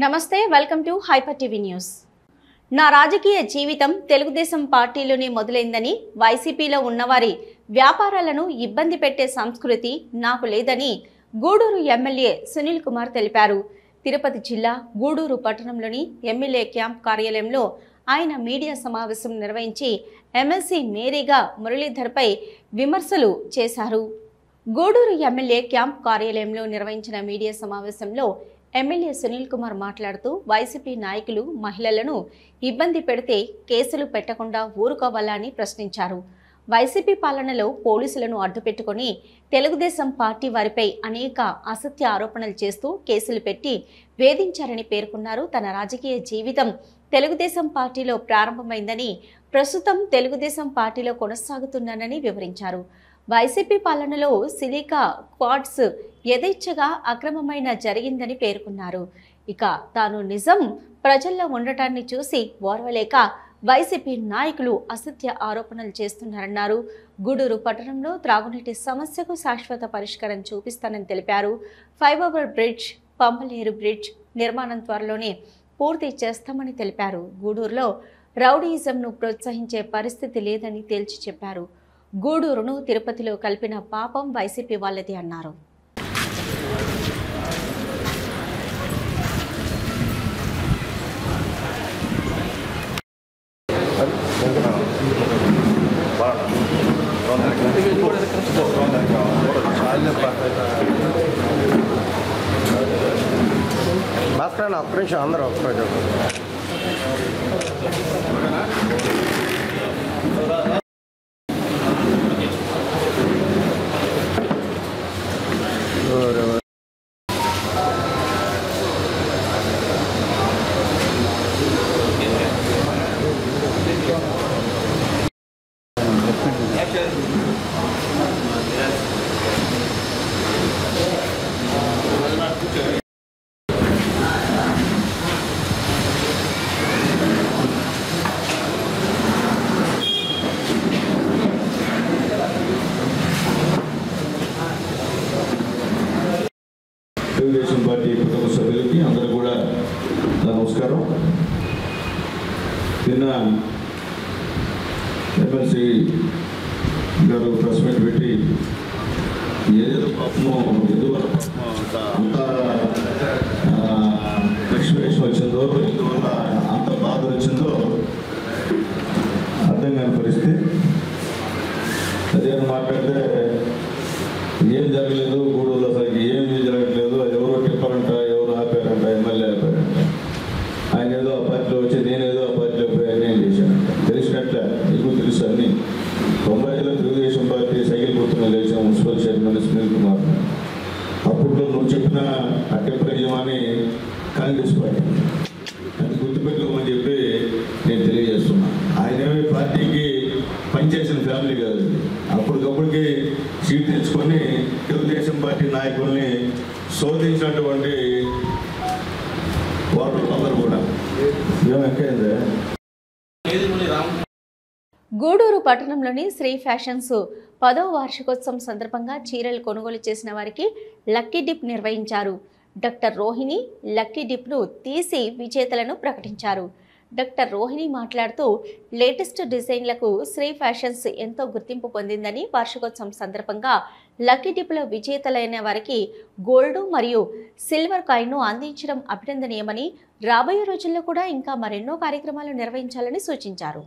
నమస్తే welcome to hyper TV news. నా రాజకీయ జీవితం తెలుగుదేశం పార్టీలోనే మొదలైందని, వైసీపీలో ఉన్నవారి వ్యాపారాలను ఇబ్బంది పెట్టే సంస్కృతి నాకు లేదని గూడూరు ఎమ్మెల్యే సునీల్ కుమార్ తెలిపారు. తిరుపతి జిల్లా గూడూరు పట్టణంలోని ఎమ్మెల్యే క్యాంప్ కార్యాలయంలో ఆయన మీడియా సమావేశం నిర్వహించి ఎమ్మెల్సీ మేరీగా మురళీధర్పై విమర్శలు చేశారు. గూడూరు ఎమ్మెల్యే క్యాంప్ కార్యాలయంలో నిర్వహించిన మీడియా సమావేశంలో ఎమ్మెల్యే సునీల్ కుమార్ మాట్లాడుతూ వైసీపీ నాయకులు మహిళలను ఇబ్బంది పెడితే కేసులు పెట్టకుండా ఊరుకోవాలని ప్రశ్నించారు. వైసీపీ పాలనలో పోలీసులను అడ్డుపెట్టుకుని తెలుగుదేశం పార్టీ వారిపై అనేక అసత్య ఆరోపణలు చేస్తూ కేసులు పెట్టి వేధించారని పేర్కొన్నారు. తన రాజకీయ జీవితం తెలుగుదేశం పార్టీలో ప్రారంభమైందని, ప్రస్తుతం తెలుగుదేశం పార్టీలో కొనసాగుతున్నానని వివరించారు. వైసీపీ పాలనలో సిలికా క్వాడ్స్ యథేచ్ఛగా అక్రమమైన జరిగిందని పేర్కొన్నారు. ఇక తాను నిజం ప్రజల్లో ఉండటాన్ని చూసి ఓర్వలేక వైసీపీ నాయకులు అసత్య ఆరోపణలు చేస్తున్నారన్నారు. గూడూరు పట్టణంలో త్రాగునీటి సమస్యకు శాశ్వత పరిష్కారం చూపిస్తానని తెలిపారు. ఫ్లైఓవర్ బ్రిడ్జ్, పంపలేరు బ్రిడ్జ్ నిర్మాణం త్వరలోనే పూర్తి చేస్తామని తెలిపారు. గూడూరులో రౌడీయిజంను ప్రోత్సహించే పరిస్థితి లేదని తేల్చి చెప్పారు. గూడూరును తిరుపతిలో కలిపిన పాపం వైసీపీ వాళ్ళది అన్నారు. భాస్కర్ ఒక్క నిమిషం అందరూ ఒక్కరోజు తెలుగుదేశం పార్టీ కుటుంబ సభ్యులకి అందరూ కూడా నమస్కారం. నిన్న ఎమ్మెల్సీ గారు ప్రెస్ మీట్ పెట్టి ఏదో పాపమో ఎందువల్ల అంత ఎక్స్ప్రెషన్ వచ్చిందో, ఎందువల్ల అంత బాధ వచ్చిందో అర్థం కాని పరిస్థితి. అదే మాట్లాడితే ఏం జరగలేదు, గూడూరులో అసలు ఏమీ జరగట్లేదు, ఎవరో టిప్పారంట, ఎవరు ఆపారంట, ఎమ్మెల్యే ఆపారంట, ఆయన ఏదో ఆ పార్టీలో వచ్చి నేనేదో ఆ పార్టీలో పోయి నేను చేశానంట. తెలిసినట్లే మీకు తెలుసు అన్ని. 90లో తెలుగుదేశం పార్టీ సైకిల్ గుర్తున్న లేచాం మున్సిపల్ చైర్మన్ సునీల్ కుమార్. అప్పుడు నువ్వు చెప్పిన ఆ టిప్పరయ్యమని కాంగ్రెస్ పార్టీ అది గుర్తుపెట్టుకోమని చెప్పి నేను తెలియజేస్తున్నా. ఆయనేమి పార్టీకి పనిచేసిన ఫ్యామిలీ కాదు. అప్పటికప్పటికి సీట్ తెచ్చుకొని తెలుగుదేశం పార్టీ నాయకుల్ని శోధించినటువంటి వాళ్ళు అందరూ కూడా ఏమైందే. గూడూరు పట్టణంలోని శ్రీ ఫ్యాషన్స్ 10వ వార్షికోత్సవం సందర్భంగా చీరలు కొనుగోలు చేసిన వారికి లక్కీ డిప్ నిర్వహించారు. డాక్టర్ రోహిణి లక్కీ డిప్ను తీసి విజేతలను ప్రకటించారు. డాక్టర్ రోహిణి మాట్లాడుతూ లేటెస్ట్ డిజైన్లకు శ్రీ ఫ్యాషన్స్ ఎంతో గుర్తింపు పొందిందని, వార్షికోత్సవం సందర్భంగా లక్కీ డిప్లో విజేతలైన వారికి గోల్డ్ మరియు సిల్వర్ కాయిన్ను అందించడం అభినందనీయమని, రాబోయే రోజుల్లో కూడా ఇంకా మరెన్నో కార్యక్రమాలు నిర్వహించాలని సూచించారు.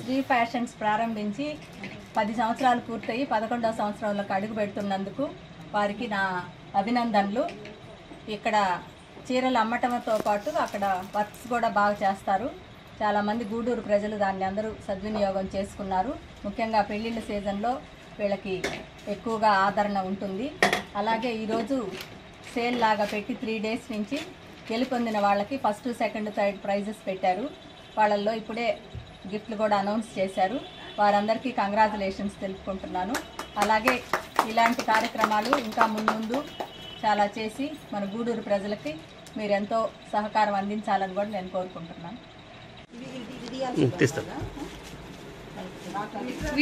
శ్రీ ఫ్యాషన్స్ ప్రారంభించి 10 సంవత్సరాలు పూర్తయి 11వ సంవత్సరంలోకి అడుగు పెడుతున్నందుకు వారికి నా అభినందనలు. ఇక్కడ చీరలు అమ్మటంతో పాటు అక్కడ వర్క్స్ కూడా బాగా చేస్తారు. చాలామంది గూడూరు ప్రజలు దాన్ని అందరూ సద్వినియోగం చేసుకున్నారు. ముఖ్యంగా పెళ్ళిళ్ళ సీజన్లో వీళ్ళకి ఎక్కువగా ఆదరణ ఉంటుంది. అలాగే ఈరోజు సేల్ లాగా పెట్టి 3 డేస్ నుంచి గెలుపొందిన వాళ్ళకి ఫస్ట్, సెకండ్, థర్డ్ ప్రైజెస్ పెట్టారు. వాళ్ళల్లో ఇప్పుడే గిఫ్ట్లు కూడా అనౌన్స్ చేశారు. వారందరికీ కంగ్రాచులేషన్స్ తెలుపుకుంటున్నాను. అలాగే ఇలాంటి కార్యక్రమాలు ఇంకా ముందు చాలా చేసి మన గూడూరు ప్రజలకి మీరెంతో సహకారం అందించాలని కూడా నేను కోరుకుంటున్నాను.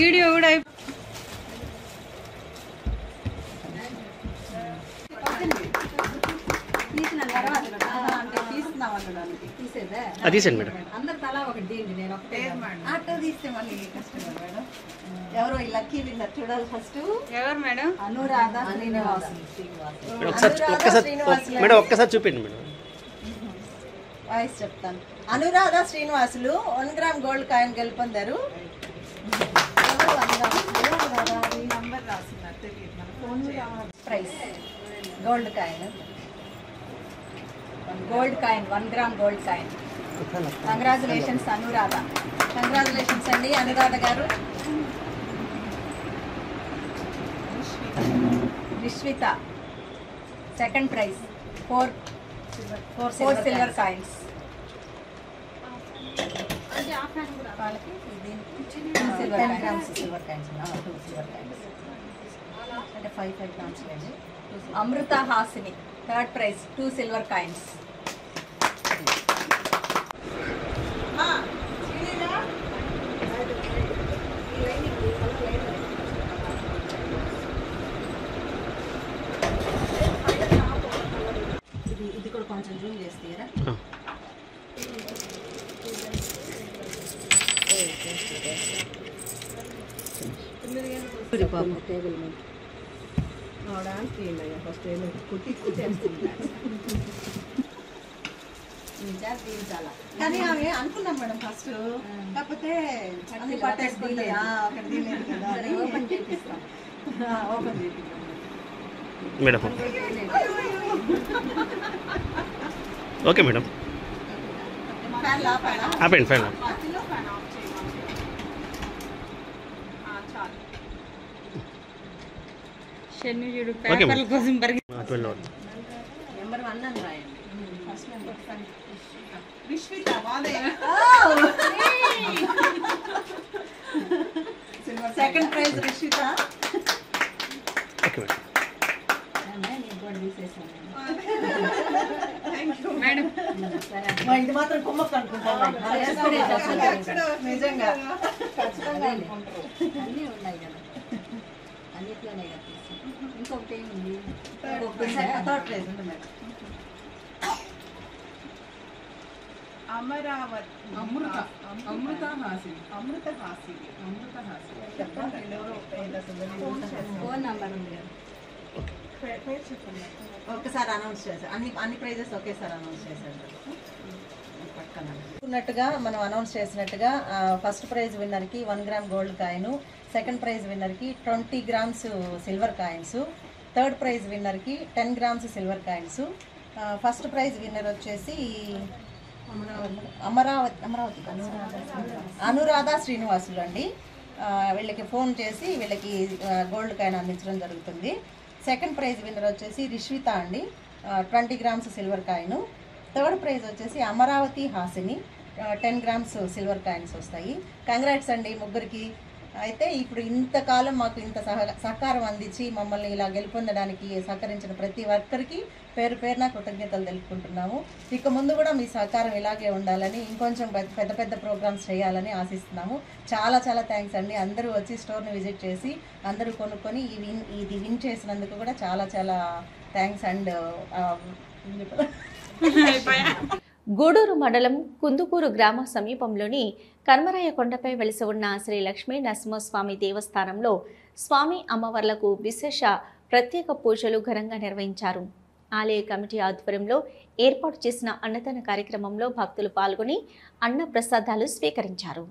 వీడియో కూడా తీసేది మేడం. అందరు తలా ఒకటి దీండి, నేను ఒకటే ఆటో తీస్తే మళ్ళీ కష్టం మేడం. ఎవరో ఈ లక్కీ విన్నర్ చూడాలి. ఫస్ట్ ఎవరు మేడం? అనురాధ శ్రీనివాస్. మేడం ఒక్కసారి చూపిండి మేడం. వాయిస్ చెప్తాను. Anuradha Srinivasulu 1 gram gold coin గెలుపొందారు. Prize gold coin, 1 gram gold coin. Congratulations Anuradha. Congratulations అండి Anuradha garu. Vishwitha second prize 4 silver coins. Amrutha Hasini third prize 2 silver coins. ఇది కూడా కొంచెం జూమ్ చేస్తారా? టేబుల్ మీద ఫస్ట్ కానీ ఆమె అనుకున్నాం మేడం ఫస్ట్, కాకపోతే ఓపెన్ చేపిస్తాం. ఓపెన్ చేపిస్తాం మేడం. Okay madam. ఆపండి ఫ్యాన్. శనిజుడు పేపర్ల కోసం నెంబర్ 1 అని రాయండి. First number Vishwitha second prize Vishwitha. Okay madam. Madam ఇది మాత్రం కుమ్మక్క అనుకుంటాను. నిజంగా అన్నీ ఉన్నాయి కదా, అన్నిట్లోనే కదా. ఇంకొకటి ఏముంది? థర్డ్ ప్రైజ్ ఉంది మేడం. ఫోన్ నంబర్ ఉంది కదా, ఒక్కసారి అనౌన్స్ చేశారు. అన్ని ప్రైజెస్ ఒకేసారి అనౌన్స్ చేశారు. ఉన్నట్టుగా మనం అనౌన్స్ చేసినట్టుగా ఫస్ట్ ప్రైజ్ విన్నర్కి 1 గ్రామ్ గోల్డ్ కాయిన్, సెకండ్ ప్రైజ్ విన్నర్కి 20 grams silver coins, third prize విన్నర్కి 10 grams silver coins. First prize winner వచ్చేసి అనురాధ శ్రీనివాసులు అండి. వీళ్ళకి ఫోన్ చేసి వీళ్ళకి గోల్డ్ కాయిన్ అందించడం జరుగుతుంది. సెకండ్ ప్రైజ్ విన్నర్ వచ్చేసి రిష్విత అండి, 20 grams silver coin. Third prize వచ్చేసి Amaravati Hasini, 10 grams silver coins వస్తాయి. కంగ్రాట్స్ అండి ముగ్గురికి. అయితే ఇప్పుడు ఇంతకాలం మాకు ఇంత సహకారం అందించి మమ్మల్ని ఇలా గెలుపొందడానికి సహకరించిన ప్రతి ఒక్కరికి పేరు పేరున కృతజ్ఞతలు తెలుపుకుంటున్నాము. ఇక ముందు కూడా మీ సహకారం ఇలాగే ఉండాలని, ఇంకొంచెం పెద్ద పెద్ద ప్రోగ్రామ్స్ చేయాలని ఆశిస్తున్నాము. చాలా చాలా థ్యాంక్స్ అండి. అందరూ వచ్చి స్టోర్ని విజిట్ చేసి అందరూ కొనుక్కొని ఇది విన్ చేసినందుకు కూడా చాలా చాలా థ్యాంక్స్. అండ్ గూడూరు మండలం కుందుకూరు గ్రామ సమీపంలోని కర్మరాయ కొండపై వెలిసి ఉన్న శ్రీ లక్ష్మీ నరసింహస్వామి దేవస్థానంలో స్వామి అమ్మవార్లకు విశేష ప్రత్యేక పూజలు ఘనంగా నిర్వహించారు. ఆలయ కమిటీ ఆధ్వర్యంలో ఏర్పాటు చేసిన అన్నదాన కార్యక్రమంలో భక్తులు పాల్గొని అన్న ప్రసాదాలు స్వీకరించారు.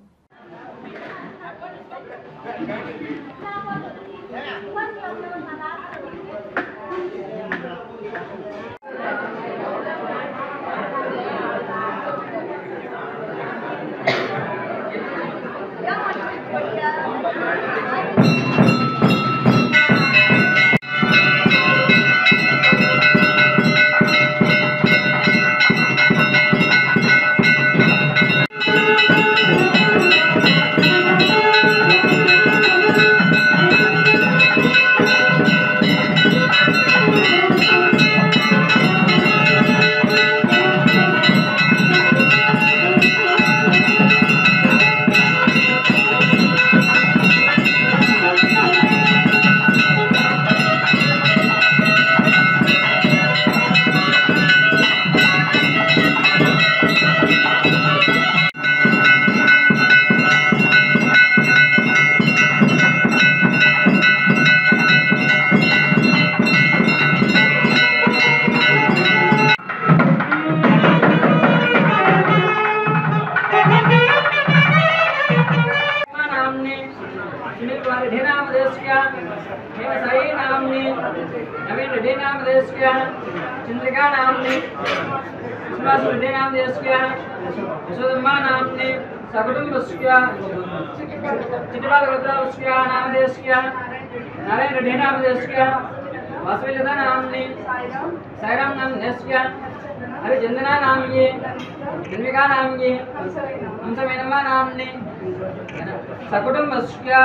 चंद्रिका नामनी सुभाष नाम देशक्या यशोदम्मा नामनी सकुटुंबस्क्या चिट्टिबाल गोत्रस्क्या नाम देशक्या नारायण रेड्डी नाम देशक्या वासुदेवता नामनी साईराम नाम देशक्या हरिचंदना नामनी चंद्रिका नामनी हंसमेनम्मा नामनी सकुटुंबस्क्या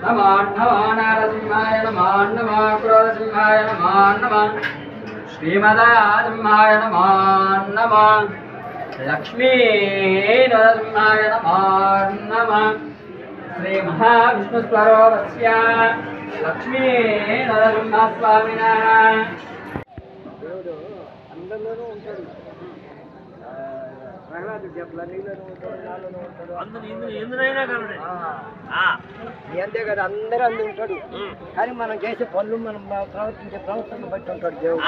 नमो नारसिंहाय नमो नमो क्रोधसिंहाय नमो नमः श्रीमदासिंहाय नमो नमः लक्ष्मी नरसिंहाय नमो नमः श्री महाविष्णुस्वरूपस्य लक्ष्मी नरसिंहस्वामिनः అంతే కదా, అందరూ అందు ఉంటాడు. కానీ మనం చేసే పనులు, మనం ప్రవర్తించే ప్రవర్తన బట్టి ఉంటాడు దేవుడు.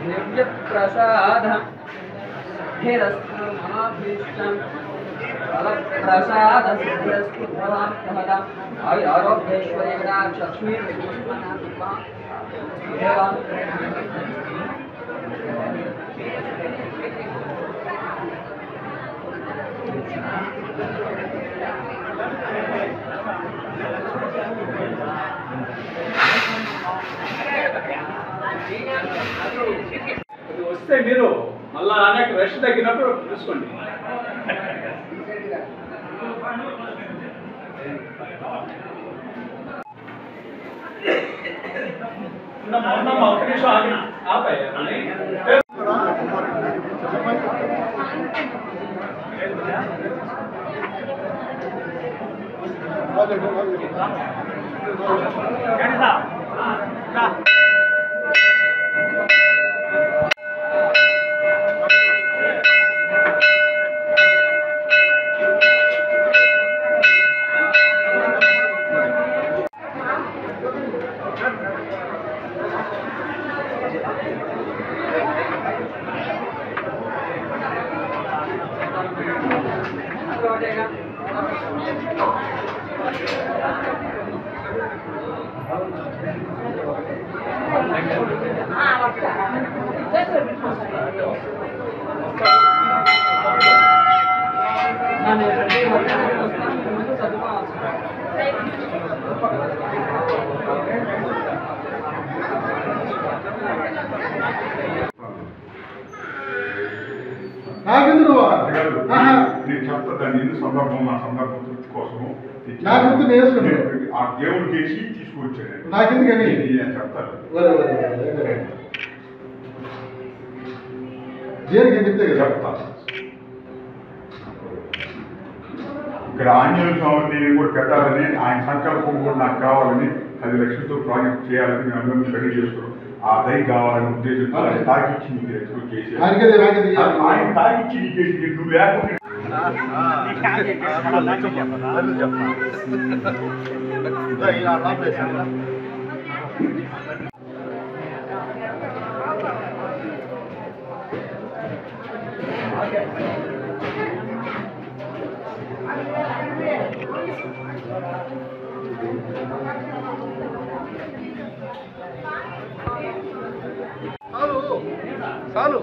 దివ్య ప్రసాదం ప్రసాద సిద్ధిరస్తు భవాప్తమద ఆరోగ్యేశ్వరేణ లక్ష్మీ వస్తే మీరు మళ్ళా అనేక రష్ తగ్గినప్పుడు చూసుకోండి. ఒక నిమిషం ఆగిన ఆపాయి నేను చెప్తా దాన్ని ఎన్ని సందర్భం నా సందర్భం తృప్తి కోసము ఆ దేవుడికి వేసి తీసుకొచ్చాను నాకెందుకని నేను చెప్తాను చెప్తా. ఇక్కడ ఆంజనేయ స్వామిని కూడా పెట్టాలని ఆయన సంకల్పం కూడా నాకు కావాలని 10 లక్షలతో ప్రాజెక్ట్ చేయాలని మేము అందరం రెడీ చేసుకున్నాం. ఆ దయ కావాలని ఉద్దేశంతో ఆయన తాకిచ్చి నీకు చేసి ఆయన తాకిచ్చి నీకు చేసి నువ్వు లేకుండా చాలు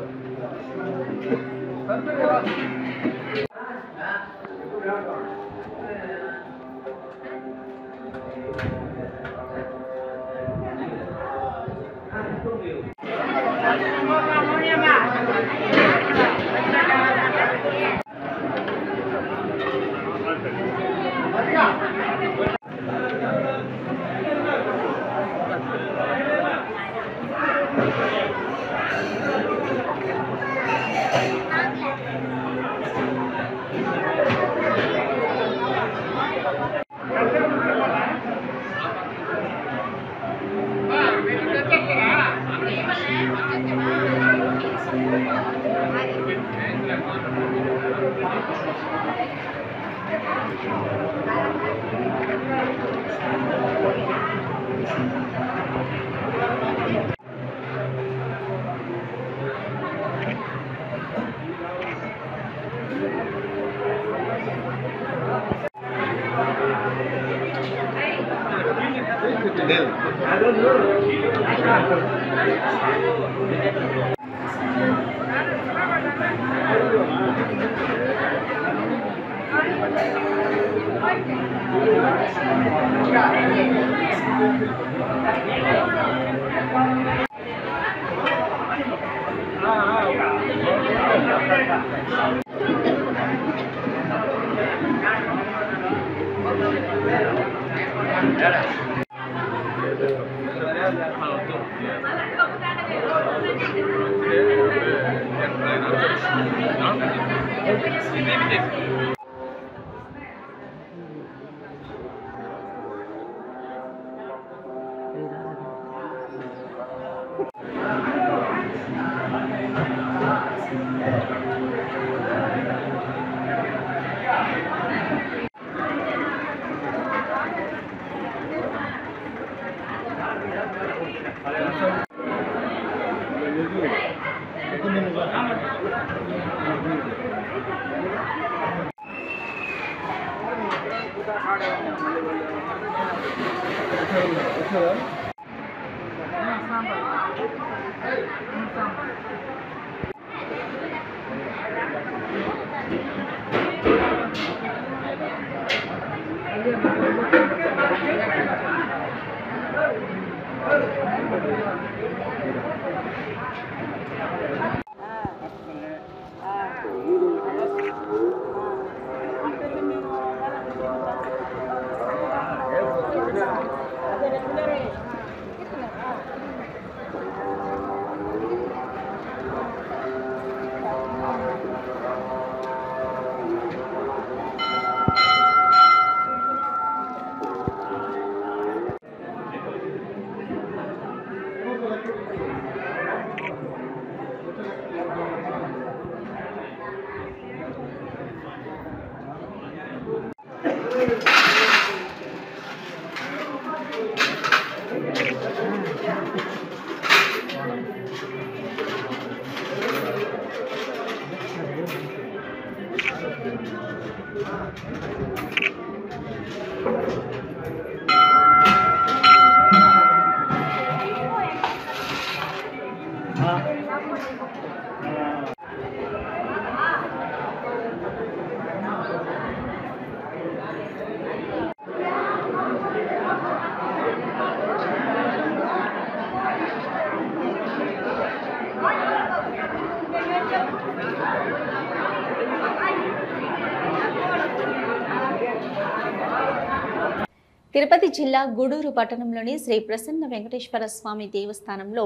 తిరుపతి జిల్లా గూడూరు పట్టణంలోని శ్రీ ప్రసన్న వెంకటేశ్వర స్వామి దేవస్థానంలో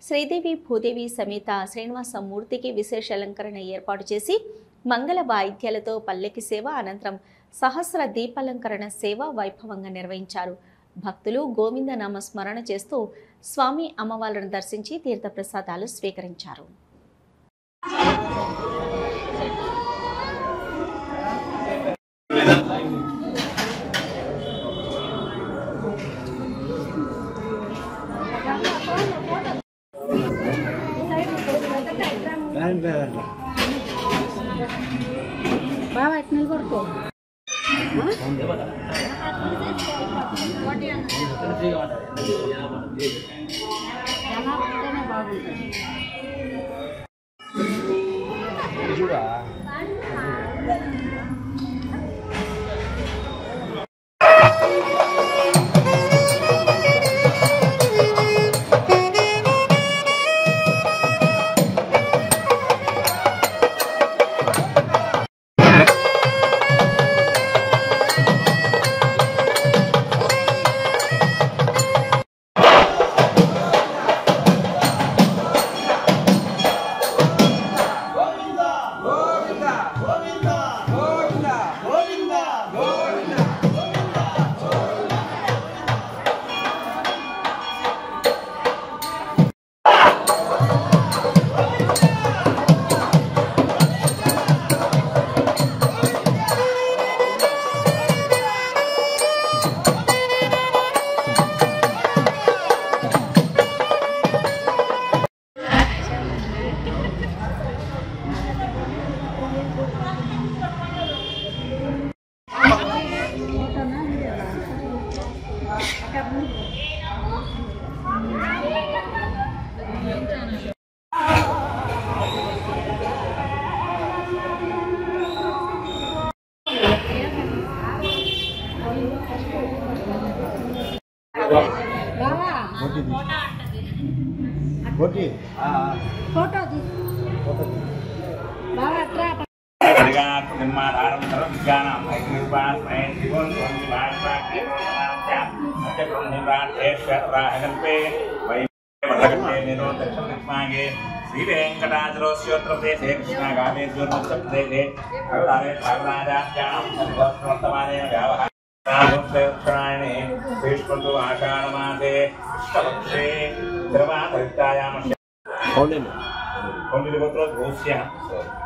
శ్రీదేవి భూదేవి సమేత శ్రీనివాస మూర్తికి విశేష అలంకరణ ఏర్పాటు చేసి మంగళ వాయిద్యాలతో పల్లెకి సేవ అనంతరం సహస్ర దీపాలంకరణ సేవ వైభవంగా నిర్వహించారు. భక్తులు గోవిందనామ స్మరణ చేస్తూ స్వామి అమ్మవార్లను దర్శించి తీర్థప్రసాదాలు స్వీకరించారు. బాగా ఎట్లా నిలబడుకో బాగుంటుంది.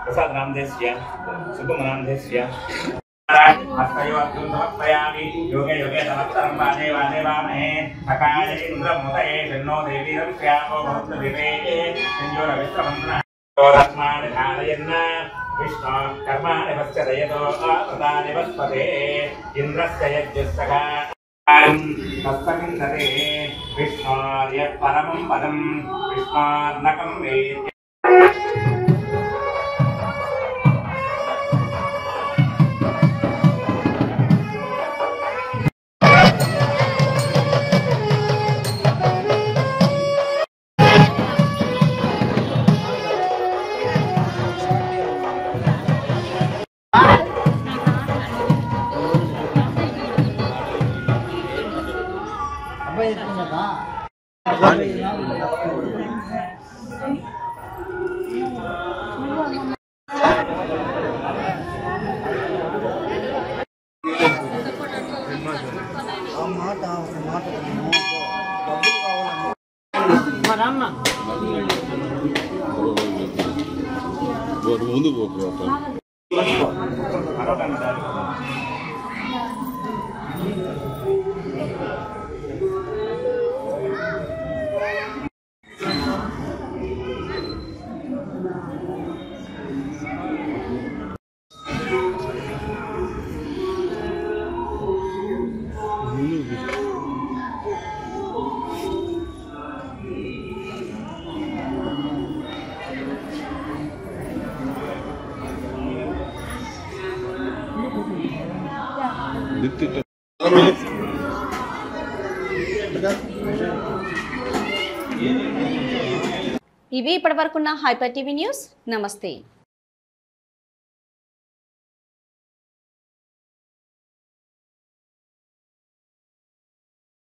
प्रसाद रामदेस्य शुभम रामदेस्य हस्तयोर्जुनमर्पयामि योगे योगे नमस्कारं वादे वादे वामहे अकाय इंद्रमुदये शन्नो देवी रविश्यामो भवद्विवे संयोरविश्रमन्त्रः तस्मान् धारयन् विष्णु कर्माणि वश्चदयतो प्रदानि वस्पते इन्द्रस्य यज्ञस्तः तत्सविन्दते विष्णोर्य परमं पदं विष्णोर्नकं वेद्य ఇవి ఇప్పటివరకున్న హైపర్ టీవీ న్యూస్. నమస్తే.